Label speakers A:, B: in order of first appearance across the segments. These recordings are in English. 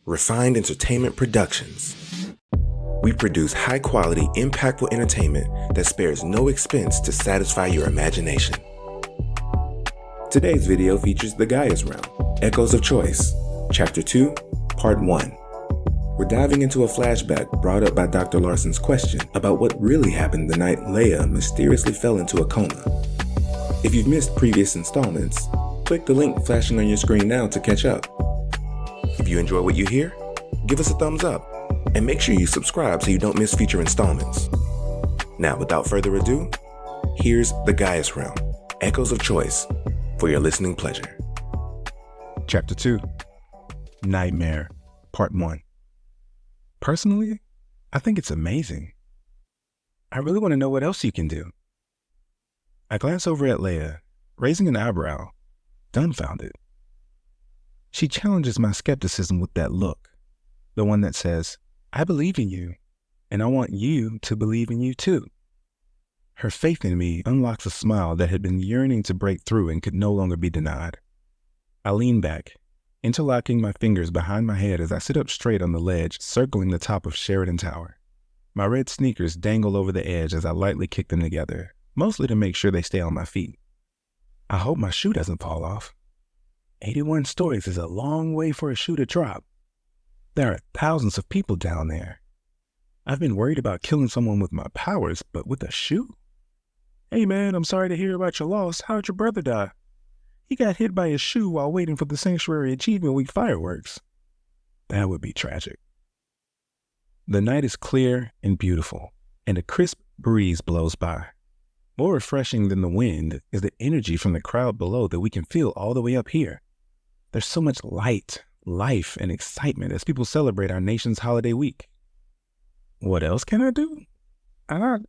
A: Refined Entertainment Productions. We produce high-quality, impactful entertainment that spares no expense to satisfy your imagination. Today's video features the Gaius Realm, Echoes of Choice, Chapter 2, Part 1. We're diving into a flashback brought up by Dr. Larson's question about what really happened the night Leia mysteriously fell into a coma. If you've missed previous installments, click the link flashing on your screen now to catch up. If you enjoy what you hear, give us a thumbs up, and make sure you subscribe so you don't miss future installments. Now, without further ado, here's the Gaius Realm, Echoes of Choice, for your listening pleasure.
B: Chapter 2, Nightmare, Part 1. Personally, I think it's amazing. I really want to know what else you can do. I glance over at Leia, raising an eyebrow, dumbfounded. She challenges my skepticism with that look, the one that says, I believe in you, and I want you to believe in you too. Her faith in me unlocks a smile that had been yearning to break through and could no longer be denied. I lean back, interlocking my fingers behind my head as I sit up straight on the ledge circling the top of Sheridan Tower. My red sneakers dangle over the edge as I lightly kick them together, mostly to make sure they stay on my feet. I hope my shoe doesn't fall off. 81 stories is a long way for a shoe to drop. There are thousands of people down there. I've been worried about killing someone with my powers, but with a shoe? Hey man, I'm sorry to hear about your loss. How'd your brother die? He got hit by a shoe while waiting for the Sanctuary Achievement Week fireworks. That would be tragic. The night is clear and beautiful, and a crisp breeze blows by. More refreshing than the wind is the energy from the crowd below that we can feel all the way up here. There's so much light, life, and excitement as people celebrate our nation's holiday week. What else can I do? I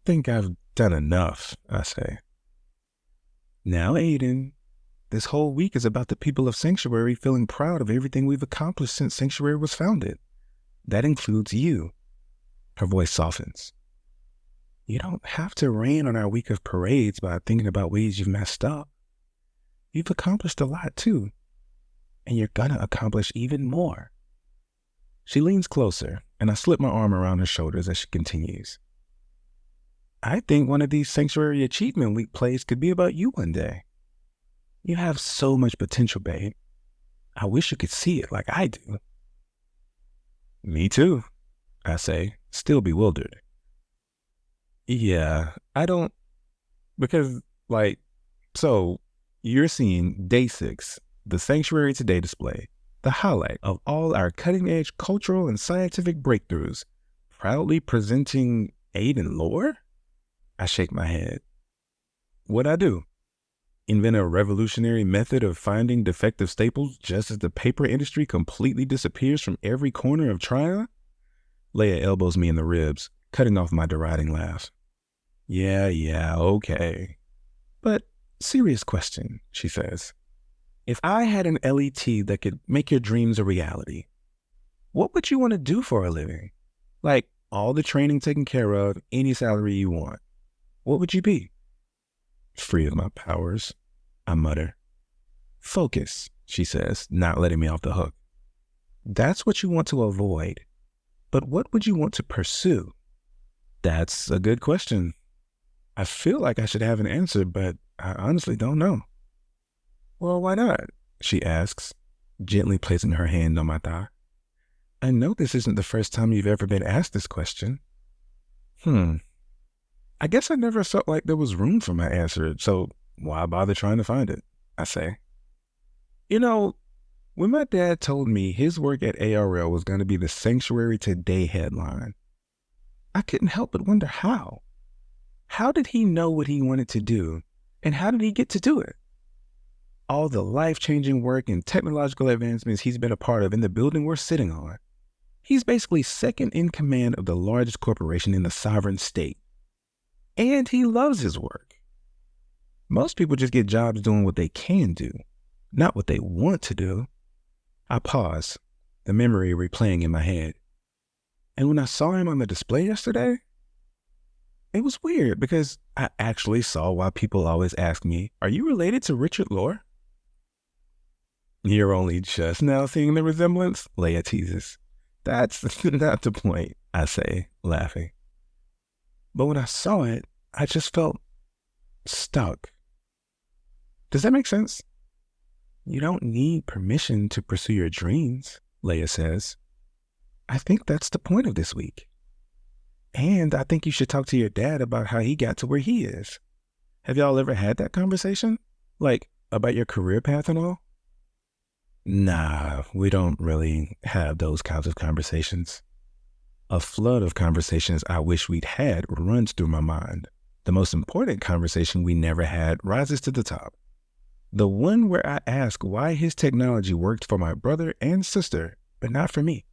B: think I've done enough, I say. Now, Aiden, this whole week is about the people of Sanctuary feeling proud of everything we've accomplished since Sanctuary was founded. That includes you. Her voice softens. You don't have to rain on our week of parades by thinking about ways you've messed up. You've accomplished a lot too, and you're gonna accomplish even more. She leans closer, and I slip my arm around her shoulders as she continues. I think one of these Sanctuary Achievement Week plays could be about you one day. You have so much potential, babe. I wish you could see it like I do. Me too, I say, still bewildered. Yeah, because so you're seeing Day 6, the Sanctuary Today display, the highlight of all our cutting-edge cultural and scientific breakthroughs, proudly presenting Aiden lore? I shake my head. What'd I do? Invent a revolutionary method of finding defective staples just as the paper industry completely disappears from every corner of Tryon? Leia elbows me in the ribs, cutting off my deriding laugh. Yeah, okay. But serious question, she says. If I had an LET that could make your dreams a reality, what would you want to do for a living? Like all the training taken care of, any salary you want. What would you be? Free of my powers, I mutter. Focus, she says, not letting me off the hook. That's what you want to avoid. But what would you want to pursue? That's a good question. I feel like I should have an answer, but I honestly don't know. Well, why not? She asks, gently placing her hand on my thigh. I know this isn't the first time you've ever been asked this question. I guess I never felt like there was room for my answer, so why bother trying to find it? I say. You know, when my dad told me his work at ARL was going to be the Sanctuary Today headline, I couldn't help but wonder how. How did he know what he wanted to do, and how did he get to do it? All the life-changing work and technological advancements he's been a part of in the building we're sitting on. He's basically second in command of the largest corporation in the sovereign state. And he loves his work. Most people just get jobs doing what they can do, not what they want to do. I pause, the memory replaying in my head. And when I saw him on the display yesterday, it was weird because I actually saw why people always ask me, are you related to Richard Lore? You're only just now seeing the resemblance, Leia teases. That's not the point, I say, laughing. But when I saw it, I just felt stuck. Does that make sense? You don't need permission to pursue your dreams, Leia says. I think that's the point of this week. And I think you should talk to your dad about how he got to where he is. Have y'all ever had that conversation? Like, about your career path and all? Nah, we don't really have those kinds of conversations. A flood of conversations I wish we'd had runs through my mind. The most important conversation we never had rises to the top. The one where I ask why his technology worked for my brother and sister, but not for me.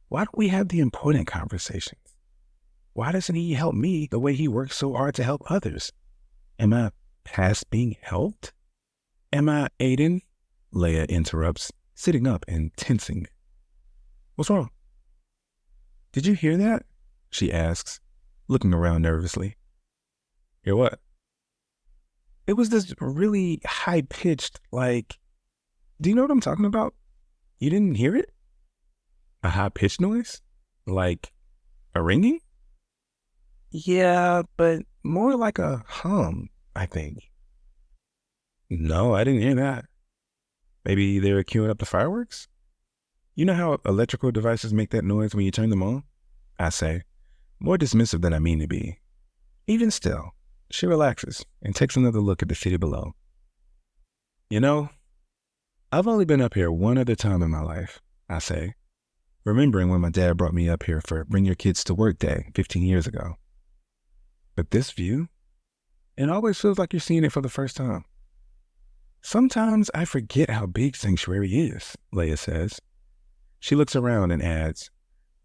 B: Why don't we have the important conversations? Why doesn't he help me the way he works so hard to help others? Am I past being helped? Am I Aiden? Leia interrupts, sitting up and tensing. What's wrong? Did you hear that? She asks, looking around nervously. Hear what? It was this really high-pitched, do you know what I'm talking about? You didn't hear it? A high-pitched noise? Like a ringing? Yeah, but more like a hum, I think. No, I didn't hear that. Maybe they were queuing up the fireworks? You know how electrical devices make that noise when you turn them on? I say, more dismissive than I mean to be. Even still, she relaxes and takes another look at the city below. You know, I've only been up here one other time in my life, I say, remembering when my dad brought me up here for Bring Your Kids to Work Day 15 years ago. But this view, it always feels like you're seeing it for the first time. Sometimes I forget how big Sanctuary is, Leia says. She looks around and adds,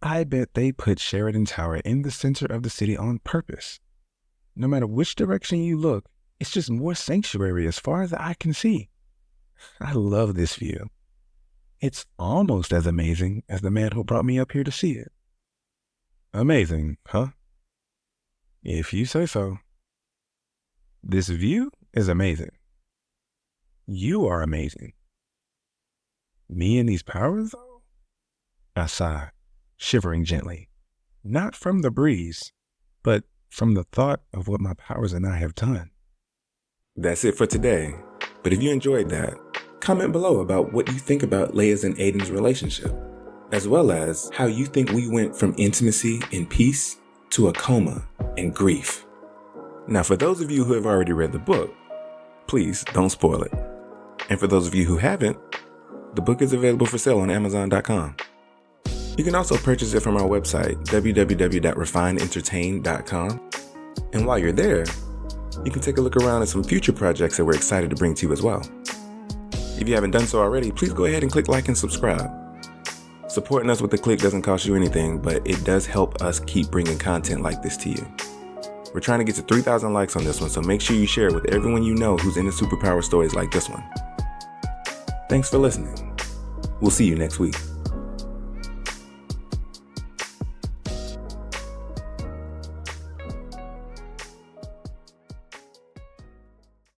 B: I bet they put Sheridan Tower in the center of the city on purpose. No matter which direction you look, it's just more sanctuary as far as the eye can see. I love this view. It's almost as amazing as the man who brought me up here to see it. Amazing, huh? If you say so. This view is amazing. You are amazing. Me and these powers, though? I sigh, shivering gently. Not from the breeze, but from the thought of what my powers and I have done.
A: That's it for today. But if you enjoyed that, comment below about what you think about Leia's and Aiden's relationship, as well as how you think we went from intimacy and peace to a coma and grief. Now, for those of you who have already read the book, please don't spoil it. And for those of you who haven't, the book is available for sale on Amazon.com. You can also purchase it from our website, www.refineentertain.com. And while you're there, you can take a look around at some future projects that we're excited to bring to you as well. If you haven't done so already, please go ahead and click like and subscribe. Supporting us with a click doesn't cost you anything, but it does help us keep bringing content like this to you. We're trying to get to 3,000 likes on this one, so make sure you share it with everyone you know who's into superpower stories like this one. Thanks for listening. We'll see you next week.